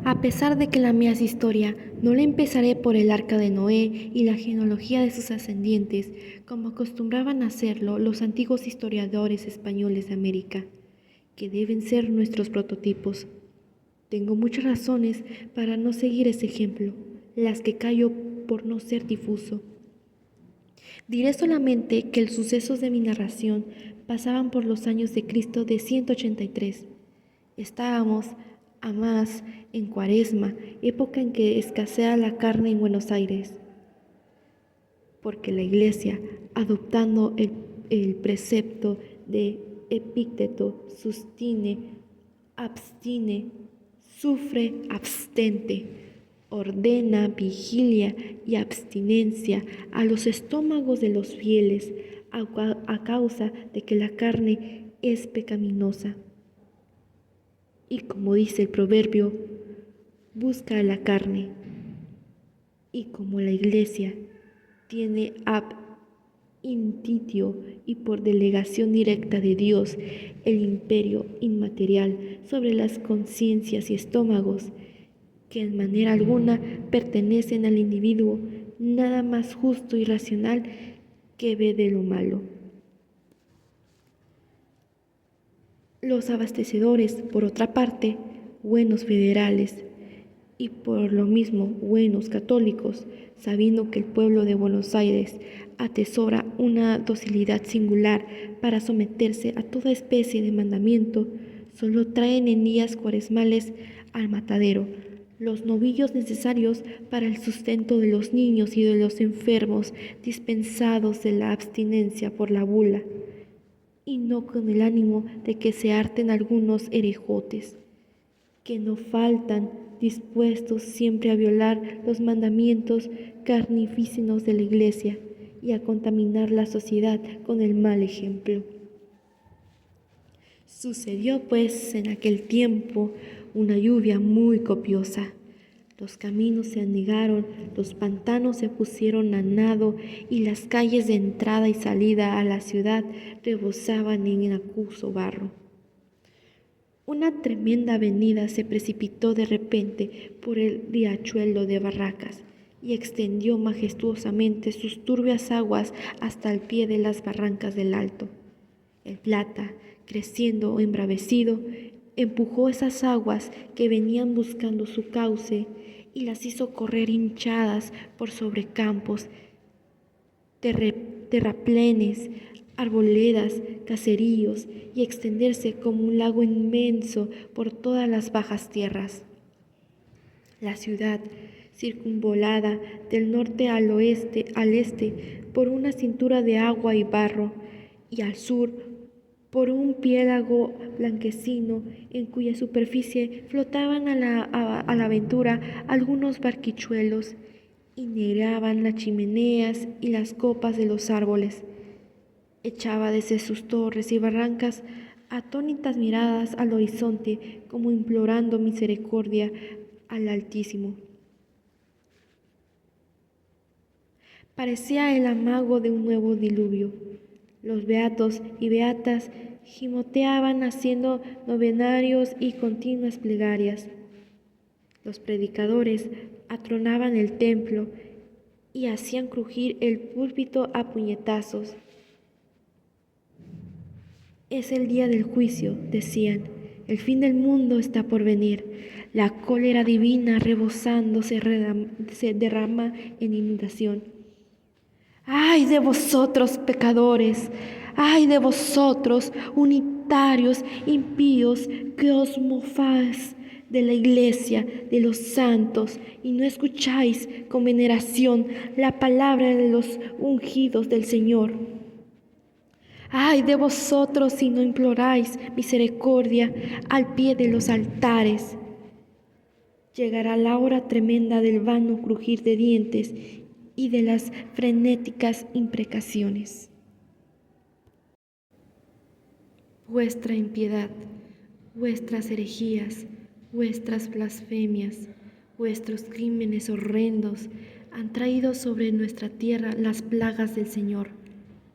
A pesar de que la mía es historia, no la empezaré por el arca de Noé y la genealogía de sus ascendientes, como acostumbraban a hacerlo los antiguos historiadores españoles de América, que deben ser nuestros prototipos. Tengo muchas razones para no seguir ese ejemplo, las que callo por no ser difuso. Diré solamente que los sucesos de mi narración pasaban por los años de Cristo de 183. Estábamos, a más, en Cuaresma, época en que escasea la carne en Buenos Aires, porque la Iglesia, adoptando el precepto de Epícteto, sustine, abstine, sufre, abstente, ordena vigilia y abstinencia a los estómagos de los fieles a causa de que la carne es pecaminosa. Y como dice el proverbio, busca la carne. Y como la Iglesia tiene ab intitio y por delegación directa de Dios el imperio inmaterial sobre las conciencias y estómagos, que en manera alguna pertenecen al individuo, nada más justo y racional que ve de lo malo. Los abastecedores, por otra parte, buenos federales, y por lo mismo buenos católicos, sabiendo que el pueblo de Buenos Aires atesora una docilidad singular para someterse a toda especie de mandamiento, solo traen en días cuaresmales al matadero los novillos necesarios para el sustento de los niños y de los enfermos dispensados de la abstinencia por la bula, y no con el ánimo de que se harten algunos herejotes, que no faltan dispuestos siempre a violar los mandamientos carnificinos de la Iglesia y a contaminar la sociedad con el mal ejemplo. Sucedió pues en aquel tiempo una lluvia muy copiosa. Los caminos se anegaron, los pantanos se pusieron a nado y las calles de entrada y salida a la ciudad rebosaban en acuoso barro. Una tremenda avenida se precipitó de repente por el riachuelo de Barracas y extendió majestuosamente sus turbias aguas hasta el pie de las barrancas del Alto. El Plata, creciendo embravecido, empujó esas aguas que venían buscando su cauce y las hizo correr hinchadas por sobre campos, terraplenes, arboledas, caseríos y extenderse como un lago inmenso por todas las bajas tierras. La ciudad, circunvolada del norte al este por una cintura de agua y barro, y al sur por un piélago blanquecino en cuya superficie flotaban a la aventura algunos barquichuelos y negraban las chimeneas y las copas de los árboles. Echaba desde sus torres y barrancas atónitas miradas al horizonte como implorando misericordia al Altísimo. Parecía el amago de un nuevo diluvio. Los beatos y beatas gimoteaban haciendo novenarios y continuas plegarias. Los predicadores atronaban el templo y hacían crujir el púlpito a puñetazos. Es el día del juicio, decían. El fin del mundo está por venir. La cólera divina rebosando se derrama en inundación. ¡Ay de vosotros, pecadores! ¡Ay de vosotros, unitarios, impíos, que os mofáis de la Iglesia, de los santos, y no escucháis con veneración la palabra de los ungidos del Señor! ¡Ay de vosotros si no imploráis misericordia al pie de los altares! Llegará la hora tremenda del vano crujir de dientes y de las frenéticas imprecaciones. Vuestra impiedad, vuestras herejías, vuestras blasfemias, vuestros crímenes horrendos han traído sobre nuestra tierra las plagas del Señor.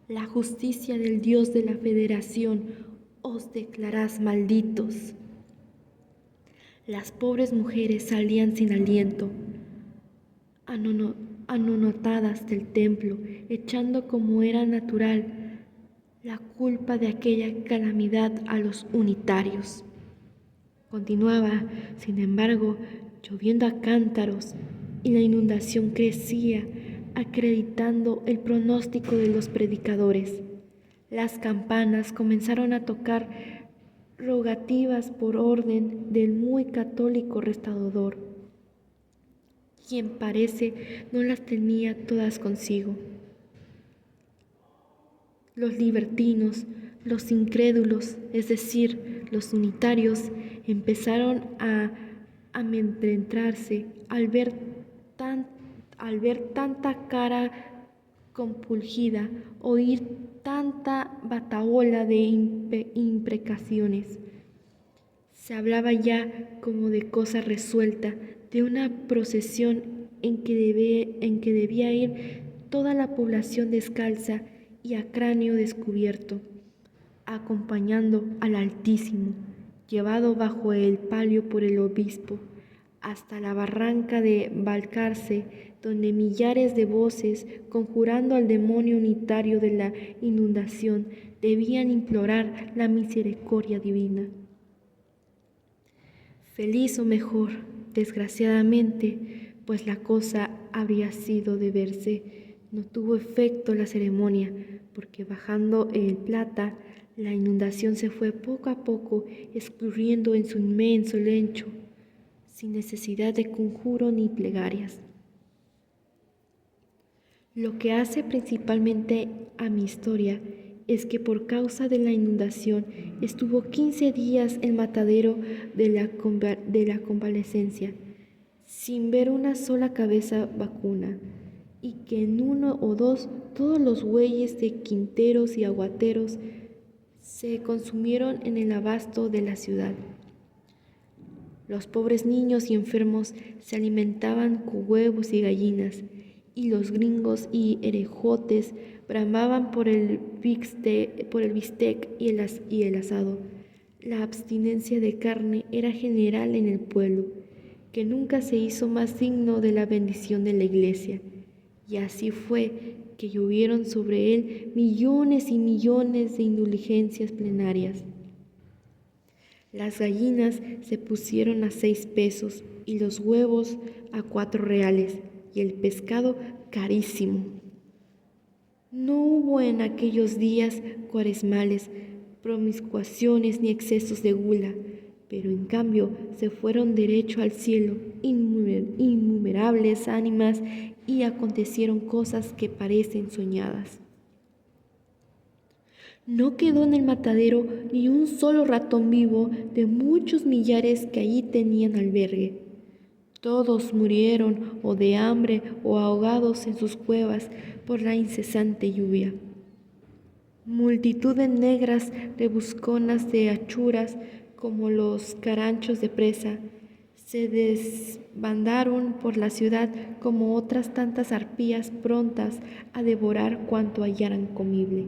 La justicia del Dios de la Federación os declarás malditos. Las pobres mujeres salían sin aliento, anonotadas del templo, echando como era natural la culpa de aquella calamidad a los unitarios. Continuaba, sin embargo, lloviendo a cántaros y la inundación crecía, acreditando el pronóstico de los predicadores. Las campanas comenzaron a tocar rogativas por orden del muy católico restaurador, quien parece no las tenía todas consigo. Los libertinos, los incrédulos, es decir, los unitarios, empezaron a amedrentarse al ver tanta cara compungida, oír tanta batahola de imprecaciones. Se hablaba ya como de cosa resuelta, de una procesión en que debía ir toda la población descalza y a cráneo descubierto, acompañando al Altísimo, llevado bajo el palio por el obispo, hasta la barranca de Balcarce, donde millares de voces, conjurando al demonio unitario de la inundación, debían implorar la misericordia divina. Feliz o mejor, desgraciadamente, pues la cosa habría sido de verse, no tuvo efecto la ceremonia, porque bajando el Plata, la inundación se fue poco a poco escurriendo en su inmenso lecho, sin necesidad de conjuro ni plegarias. Lo que hace principalmente a mi historia es que por causa de la inundación estuvo 15 días el matadero de la convalecencia, sin ver una sola cabeza vacuna, y que en uno o dos todos los bueyes de quinteros y aguateros se consumieron en el abasto de la ciudad. Los pobres niños y enfermos se alimentaban con huevos y gallinas, y los gringos y herejotes bramaban por el bistec y el asado. La abstinencia de carne era general en el pueblo, que nunca se hizo más digno de la bendición de la iglesia, y así fue que llovieron sobre él millones y millones de indulgencias plenarias. Las gallinas se pusieron a 6 pesos y los huevos a 4 reales y el pescado carísimo. No hubo en aquellos días cuaresmales promiscuaciones ni excesos de gula, pero en cambio se fueron derecho al cielo innumerables ánimas y acontecieron cosas que parecen soñadas. No quedó en el matadero ni un solo ratón vivo de muchos millares que allí tenían albergue. Todos murieron o de hambre o ahogados en sus cuevas por la incesante lluvia. Multitud de negras rebusconas de achuras como los caranchos de presa se desbandaron por la ciudad como otras tantas arpías prontas a devorar cuanto hallaran comible.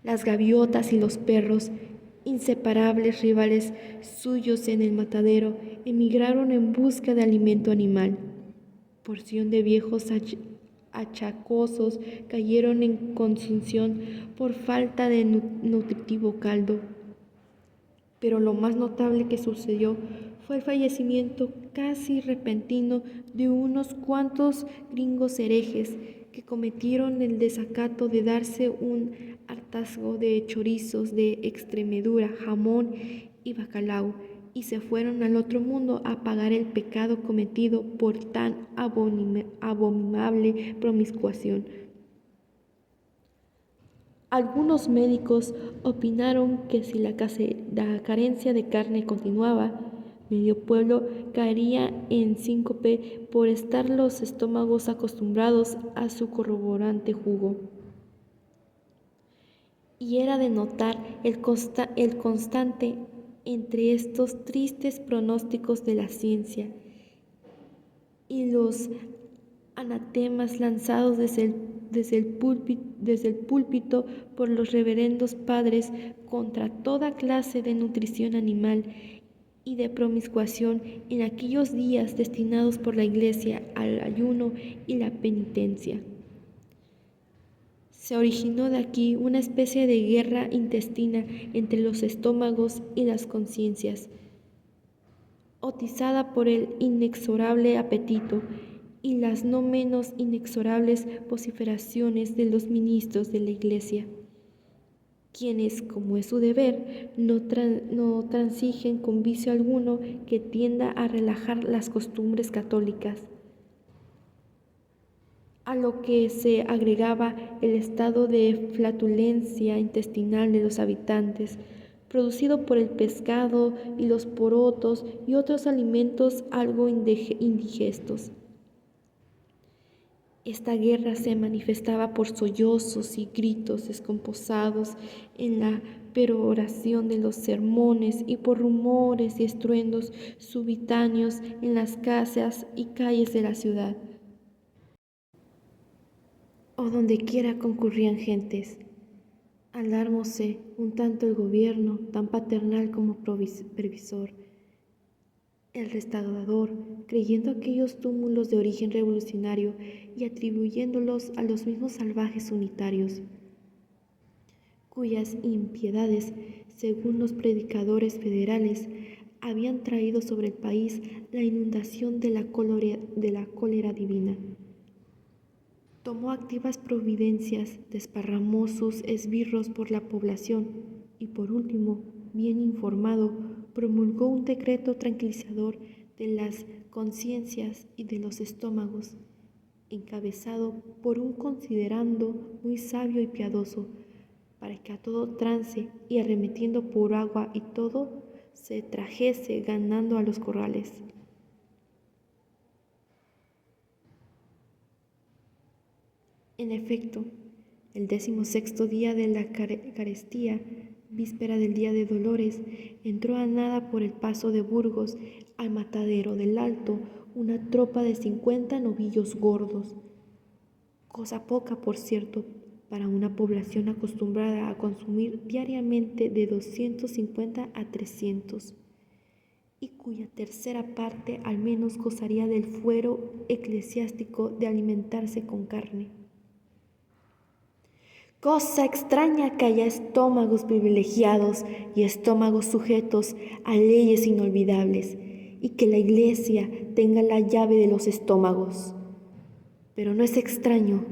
Las gaviotas y los perros, inseparables rivales suyos en el matadero, emigraron en busca de alimento animal. Porción de viejos achacosos cayeron en consunción por falta de nutritivo caldo. Pero lo más notable que sucedió fue el fallecimiento casi repentino de unos cuantos gringos herejes que cometieron el desacato de darse un hartazgo de chorizos de Extremadura, jamón y bacalao, y se fueron al otro mundo a pagar el pecado cometido por tan abominable promiscuación. Algunos médicos opinaron que si la carencia de carne continuaba, medio pueblo caería en síncope por estar los estómagos acostumbrados a su corroborante jugo. Y era de notar el constante entre estos tristes pronósticos de la ciencia y los anatemas lanzados desde el púlpito por los reverendos padres contra toda clase de nutrición animal y de promiscuación en aquellos días destinados por la Iglesia al ayuno y la penitencia. Se originó de aquí una especie de guerra intestina entre los estómagos y las conciencias, atizada por el inexorable apetito y las no menos inexorables vociferaciones de los ministros de la Iglesia, quienes, como es su deber, no transigen con vicio alguno que tienda a relajar las costumbres católicas, a lo que se agregaba el estado de flatulencia intestinal de los habitantes, producido por el pescado y los porotos y otros alimentos algo indigestos. Esta guerra se manifestaba por sollozos y gritos descomposados en la peroración de los sermones y por rumores y estruendos subitáneos en las casas y calles de la ciudad, o donde quiera concurrían gentes. Alarmóse un tanto el gobierno, tan paternal como previsor. El restaurador, creyendo aquellos túmulos de origen revolucionario y atribuyéndolos a los mismos salvajes unitarios, cuyas impiedades, según los predicadores federales, habían traído sobre el país la inundación de la cólera divina. Tomó activas providencias, desparramó sus esbirros por la población y, por último, bien informado, promulgó un decreto tranquilizador de las conciencias y de los estómagos, encabezado por un considerando muy sabio y piadoso, para que a todo trance y arremetiendo por agua y todo, se trajese ganando a los corrales. En efecto, el 16º día de la carestía, víspera del día de Dolores, entró a nada por el paso de Burgos al matadero del Alto una tropa de 50 novillos gordos, cosa poca, por cierto, para una población acostumbrada a consumir diariamente de 250 a 300, y cuya tercera parte al menos gozaría del fuero eclesiástico de alimentarse con carne. Cosa extraña que haya estómagos privilegiados y estómagos sujetos a leyes inolvidables, y que la Iglesia tenga la llave de los estómagos. Pero no es extraño,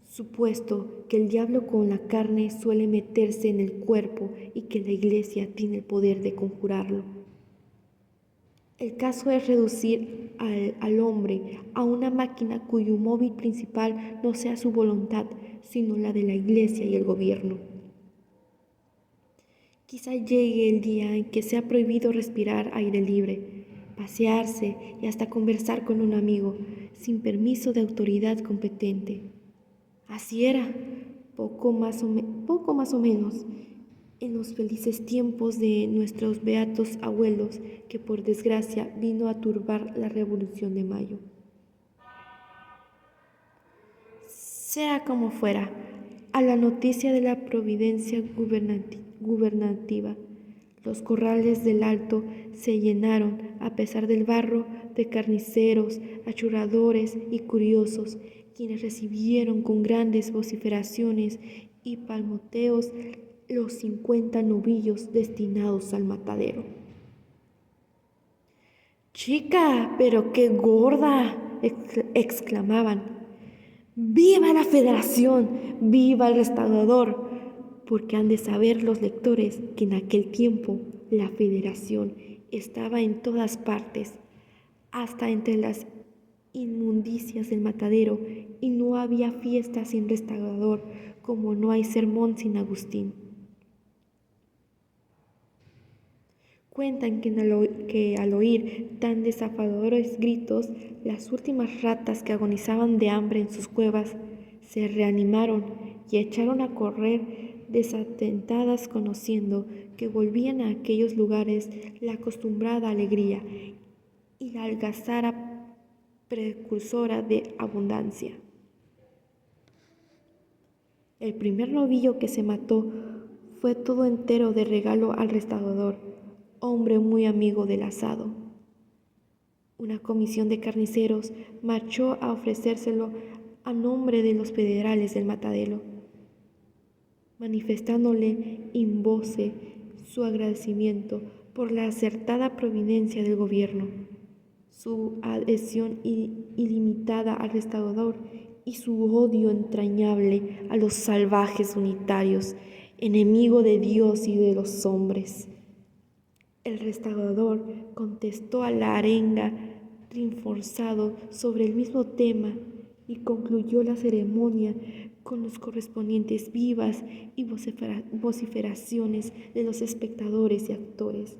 supuesto que el diablo con la carne suele meterse en el cuerpo y que la Iglesia tiene el poder de conjurarlo. El caso es reducir al hombre a una máquina cuyo móvil principal no sea su voluntad, sino la de la Iglesia y el gobierno. Quizá llegue el día en que sea prohibido respirar aire libre, pasearse y hasta conversar con un amigo, sin permiso de autoridad competente. Así era, poco más o menos, en los felices tiempos de nuestros beatos abuelos, que por desgracia vino a turbar la Revolución de Mayo. Sea como fuera, a la noticia de la providencia gubernativa, los corrales del Alto se llenaron, a pesar del barro, de carniceros, achurradores y curiosos, quienes recibieron con grandes vociferaciones y palmoteos los 50 novillos destinados al matadero. «¡Chica, pero qué gorda!», exclamaban. «¡Viva la Federación! ¡Viva el restaurador!», porque han de saber los lectores que en aquel tiempo la Federación estaba en todas partes, hasta entre las inmundicias del matadero, y no había fiesta sin restaurador, como no hay sermón sin Agustín. Cuentan que al oír tan desafiadores gritos, las últimas ratas que agonizaban de hambre en sus cuevas se reanimaron y echaron a correr desatentadas, conociendo que volvían a aquellos lugares la acostumbrada alegría y la algazara precursora de abundancia. El primer novillo que se mató fue todo entero de regalo al restaurador, hombre muy amigo del asado. Una comisión de carniceros marchó a ofrecérselo a nombre de los federales del Matadero, manifestándole in voce su agradecimiento por la acertada providencia del gobierno, su adhesión ilimitada al restaurador y su odio entrañable a los salvajes unitarios, enemigo de Dios y de los hombres. El restaurador contestó a la arenga rinforzado sobre el mismo tema y concluyó la ceremonia con los correspondientes vivas y vociferaciones de los espectadores y actores.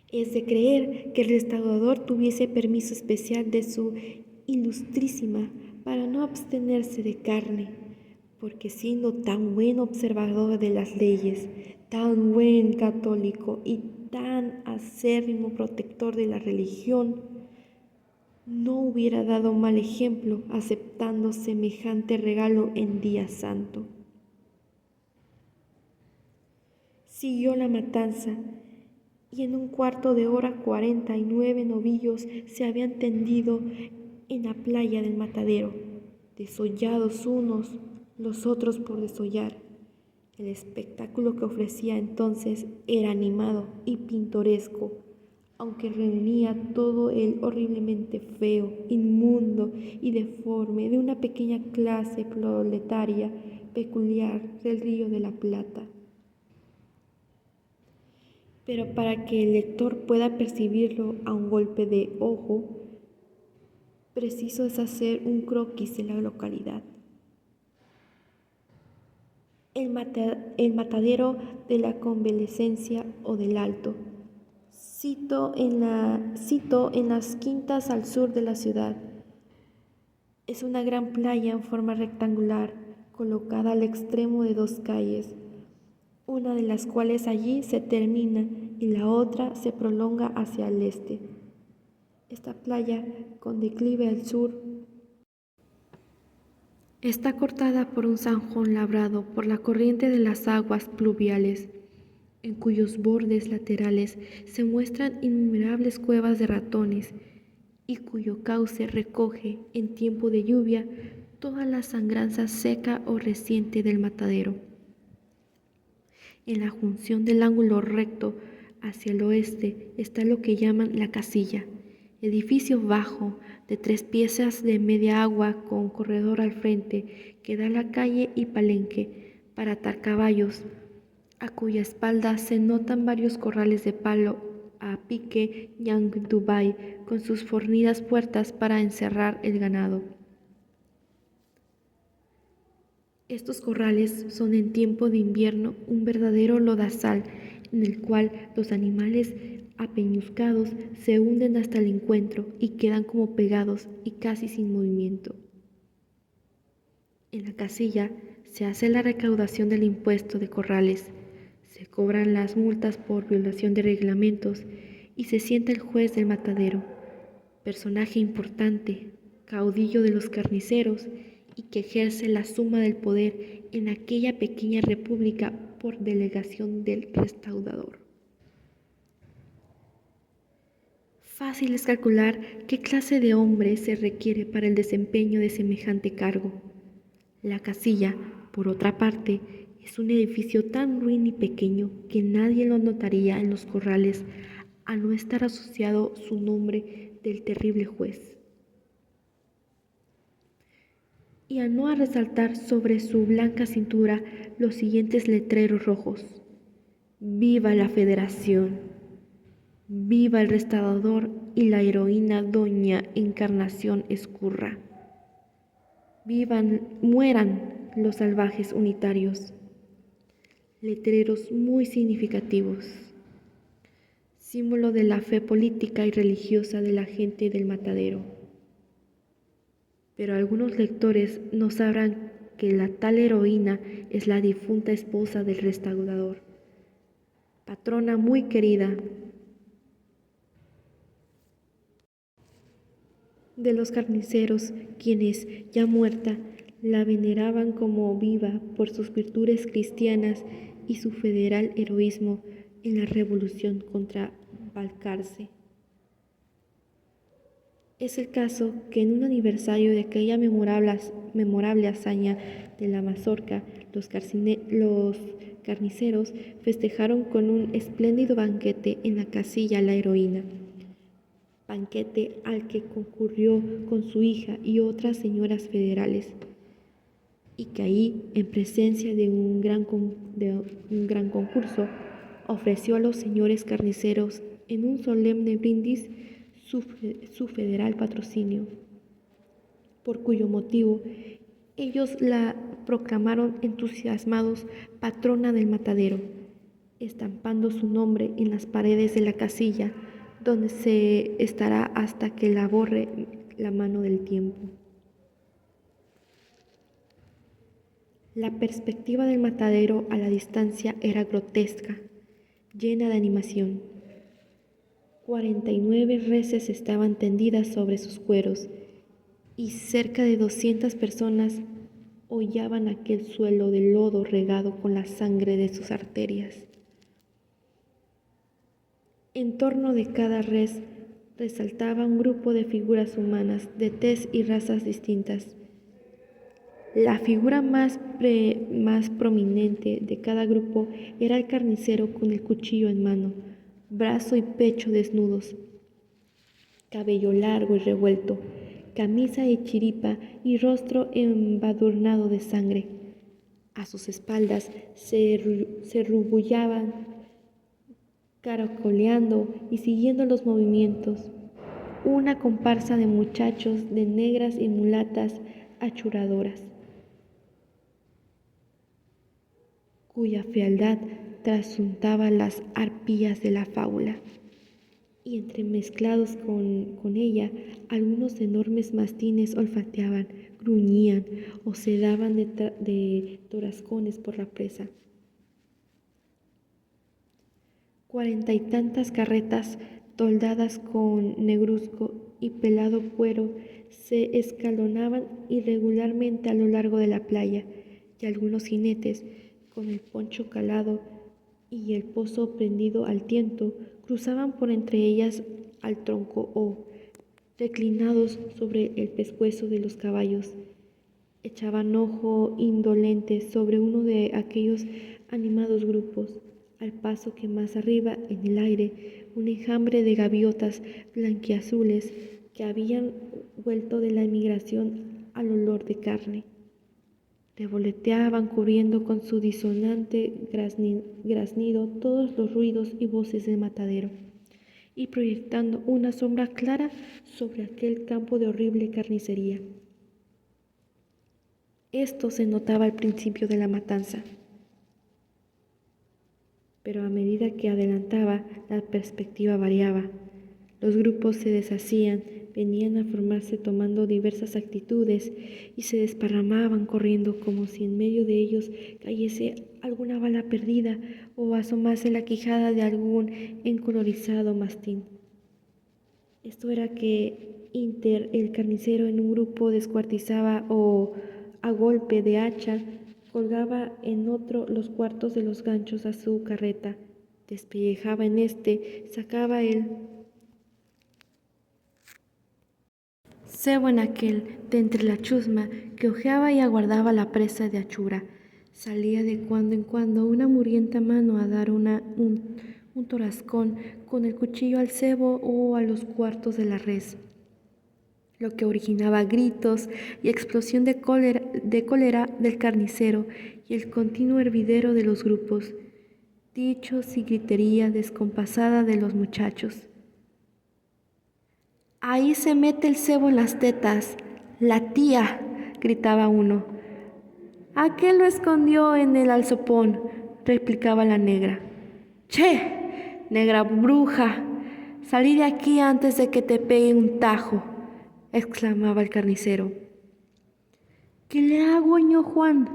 Es de creer que el restaurador tuviese permiso especial de su ilustrísima para no abstenerse de carne, porque siendo tan buen observador de las leyes, tan buen católico y tan acérrimo protector de la religión, no hubiera dado mal ejemplo aceptando semejante regalo en día santo. Siguió la matanza, y en un cuarto de hora 49 novillos se habían tendido en la playa del Matadero, desollados unos, los otros por desollar. El espectáculo que ofrecía entonces era animado y pintoresco, aunque reunía todo el horriblemente feo, inmundo y deforme de una pequeña clase proletaria peculiar del Río de la Plata. Pero para que el lector pueda percibirlo a un golpe de ojo, preciso es hacer un croquis de la localidad. El matadero de la Convalecencia o del Alto, sito en las quintas al sur de la ciudad. Es una gran playa en forma rectangular, colocada al extremo de dos calles, una de las cuales allí se termina y la otra se prolonga hacia el este. Esta playa, con declive al sur, está cortada por un zanjón labrado por la corriente de las aguas pluviales, en cuyos bordes laterales se muestran innumerables cuevas de ratones y cuyo cauce recoge, en tiempo de lluvia, toda la sangranza seca o reciente del matadero. En la junción del ángulo recto hacia el oeste está lo que llaman la casilla, edificio bajo de 3 piezas de media agua con corredor al frente que da a la calle y palenque para atar caballos, a cuya espalda se notan varios corrales de palo a pique Ñangdubai con sus fornidas puertas para encerrar el ganado. Estos corrales son en tiempo de invierno un verdadero lodazal en el cual los animales apeñuscados se hunden hasta el encuentro y quedan como pegados y casi sin movimiento. En la casilla se hace la recaudación del impuesto de corrales, se cobran las multas por violación de reglamentos y se sienta el juez del matadero, personaje importante, caudillo de los carniceros y que ejerce la suma del poder en aquella pequeña república por delegación del restaurador. Fácil es calcular qué clase de hombre se requiere para el desempeño de semejante cargo. La casilla, por otra parte, es un edificio tan ruin y pequeño que nadie lo notaría en los corrales a no estar asociado su nombre del terrible juez, y a no resaltar sobre su blanca cintura los siguientes letreros rojos: ¡Viva la Federación! ¡Viva el restaurador y la heroína Doña Encarnación Ezcurra! Mueran los salvajes unitarios. Letreros muy significativos, símbolo de la fe política y religiosa de la gente del matadero. Pero algunos lectores no sabrán que la tal heroína es la difunta esposa del restaurador, patrona muy querida de los carniceros, quienes, ya muerta, la veneraban como viva por sus virtudes cristianas y su federal heroísmo, en la revolución contra Balcarce. Es el caso que en un aniversario de aquella memorable hazaña de la Mazorca, los carniceros festejaron con un espléndido banquete en la casilla La Heroína, banquete al que concurrió con su hija y otras señoras federales, y que ahí, en presencia de un gran concurso, ofreció a los señores carniceros en un solemne brindis su federal patrocinio, por cuyo motivo ellos la proclamaron entusiasmados patrona del matadero, estampando su nombre en las paredes de la casilla, donde se estará hasta que la borre la mano del tiempo. La perspectiva del matadero a la distancia era grotesca, llena de animación. 49 reses estaban tendidas sobre sus cueros y cerca de 200 personas hollaban aquel suelo de lodo regado con la sangre de sus arterias. En torno de cada res resaltaba un grupo de figuras humanas de tez y razas distintas. La figura más prominente de cada grupo era el carnicero con el cuchillo en mano, brazo y pecho desnudos, cabello largo y revuelto, camisa de chiripa y rostro embadurnado de sangre. A sus espaldas se rubullaban, caracoleando y siguiendo los movimientos, una comparsa de muchachos, de negras y mulatas achuradoras, cuya fealdad trasuntaba las arpías de la fábula, y entremezclados con ella, algunos enormes mastines olfateaban, gruñían o se daban de torascones por la presa. 40 y tantas carretas toldadas con negruzco y pelado cuero se escalonaban irregularmente a lo largo de la playa, y algunos jinetes, con el poncho calado y el pozo prendido al tiento, cruzaban por entre ellas al tronco o, reclinados sobre el pescuezo de los caballos, echaban ojo indolente sobre uno de aquellos animados grupos, al paso que más arriba, en el aire, un enjambre de gaviotas blanquiazules que habían vuelto de la emigración al olor de carne, revoloteaban cubriendo con su disonante graznido todos los ruidos y voces del matadero, y proyectando una sombra clara sobre aquel campo de horrible carnicería. Esto se notaba al principio de la matanza, pero a medida que adelantaba, la perspectiva variaba. Los grupos se deshacían, venían a formarse tomando diversas actitudes y se desparramaban corriendo como si en medio de ellos cayese alguna bala perdida o asomase la quijada de algún encolorizado mastín. Esto era que el carnicero en un grupo descuartizaba o, a golpe de hacha, colgaba en otro los cuartos de los ganchos a su carreta, despellejaba en sacaba el cebo en aquel, de entre la chusma, que hojeaba y aguardaba la presa de achura. Salía de cuando en cuando una murienta mano a dar un torascón con el cuchillo al cebo o a los cuartos de la res, lo que originaba gritos y explosión de cólera del carnicero y el continuo hervidero de los grupos, dichos y gritería descompasada de los muchachos. «Ahí se mete el cebo en las tetas, la tía», gritaba uno. «Aquel lo escondió en el alzopón», replicaba la negra. «¡Che, negra bruja! Salí de aquí antes de que te pegue un tajo», exclamaba el carnicero. «¿Qué le hago, ño Juan?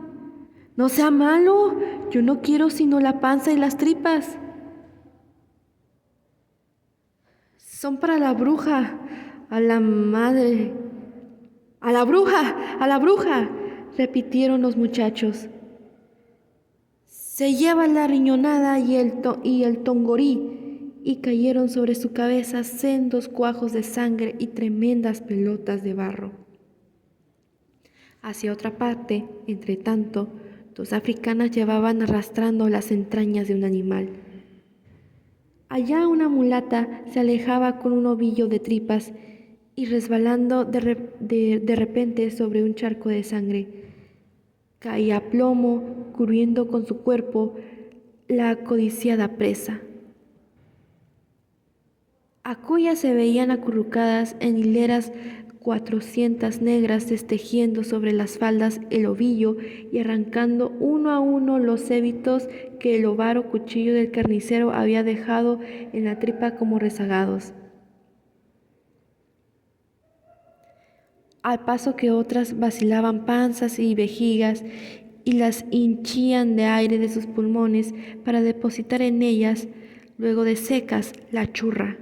No sea malo, yo no quiero sino la panza y las tripas». «Son para la bruja, a la madre». «¡A la bruja! ¡A la bruja!», repitieron los muchachos. Se lleva la riñonada y el tongorí, y cayeron sobre su cabeza sendos cuajos de sangre y tremendas pelotas de barro. Hacia otra parte, entre tanto, dos africanas llevaban arrastrando las entrañas de un animal. Allá una mulata se alejaba con un ovillo de tripas y resbalando de repente sobre un charco de sangre. Caía a plomo, cubriendo con su cuerpo la codiciada presa. Acullá se veían acurrucadas en hileras 400 negras destejiendo sobre las faldas el ovillo y arrancando uno a uno los cébitos que el ovaro cuchillo del carnicero había dejado en la tripa como rezagados. Al paso que otras vacilaban panzas y vejigas y las hinchían de aire de sus pulmones para depositar en ellas, luego de secas, la churra.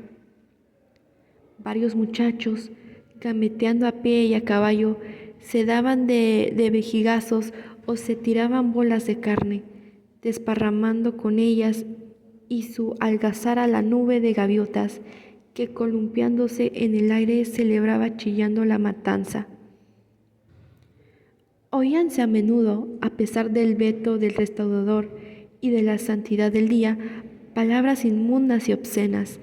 Varios muchachos, gambeteando a pie y a caballo, se daban de vejigazos o se tiraban bolas de carne, desparramando con ellas y su algazara la nube de gaviotas que columpiándose en el aire celebraba chillando la matanza. Oíanse a menudo, a pesar del veto del restaurador y de la santidad del día, palabras inmundas y obscenas,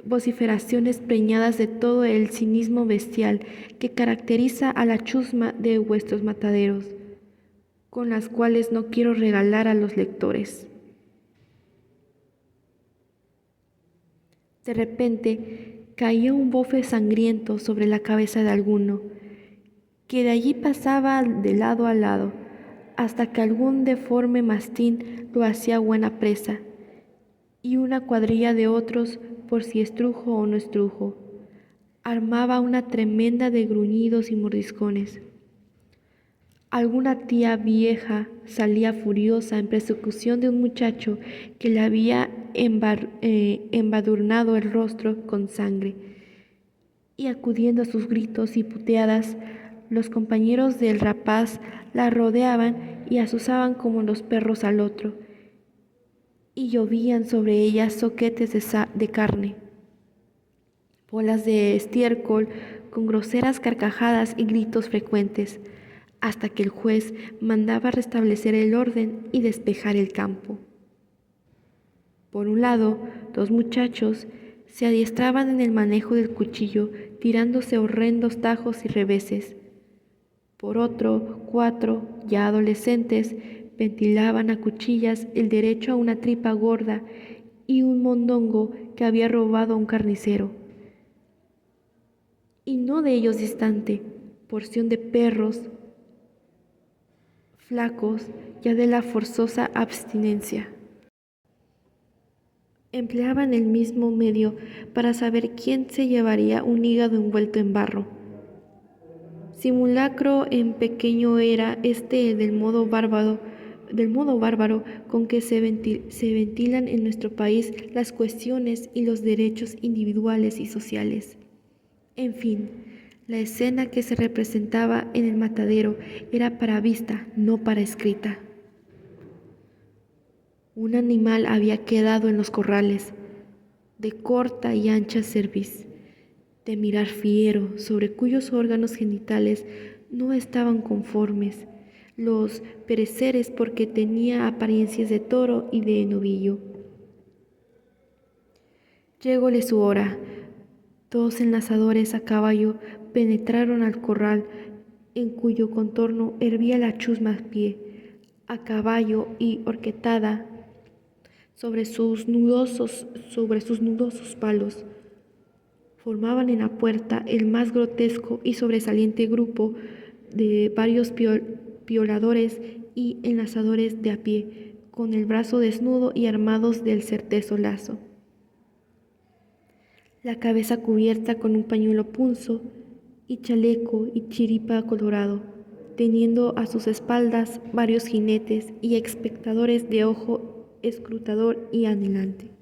vociferaciones preñadas de todo el cinismo bestial que caracteriza a la chusma de vuestros mataderos, con las cuales no quiero regalar a los lectores. De repente caía un bofe sangriento sobre la cabeza de alguno, que de allí pasaba de lado a lado, hasta que algún deforme mastín lo hacía buena presa, y una cuadrilla de otros, por si estrujo o no estrujo, armaba una tremenda de gruñidos y mordiscones. Alguna tía vieja salía furiosa en persecución de un muchacho que le había embadurnado el rostro con sangre, y acudiendo a sus gritos y puteadas, los compañeros del rapaz la rodeaban y azuzaban como los perros al otro, y llovían sobre ella zoquetes de carne, bolas de estiércol con groseras carcajadas y gritos frecuentes, hasta que el juez mandaba restablecer el orden y despejar el campo. Por un lado, dos muchachos se adiestraban en el manejo del cuchillo, tirándose horrendos tajos y reveses. Por otro, cuatro, ya adolescentes, ventilaban a cuchillas el derecho a una tripa gorda y un mondongo que había robado a un carnicero. Y no de ellos distante, porción de perros flacos ya de la forzosa abstinencia. Empleaban el mismo medio para saber quién se llevaría un hígado envuelto en barro. Simulacro en pequeño era este del modo bárbaro con que se ventilan en nuestro país las cuestiones y los derechos individuales y sociales. En fin, la escena que se representaba en el matadero era para vista, no para escrita. Un animal había quedado en los corrales, de corta y ancha cerviz, de mirar fiero, sobre cuyos órganos genitales no estaban conformes los pereceres porque tenía apariencias de toro y de novillo. Llególe su hora. Dos enlazadores a caballo penetraron al corral en cuyo contorno hervía la chusma a pie, a caballo y horquetada sobre sus nudosos palos. Formaban en la puerta el más grotesco y sobresaliente grupo de varios violadores y enlazadores de a pie, con el brazo desnudo y armados del certezo lazo, la cabeza cubierta con un pañuelo punzo y chaleco y chiripa colorado, teniendo a sus espaldas varios jinetes y espectadores de ojo escrutador y anhelante.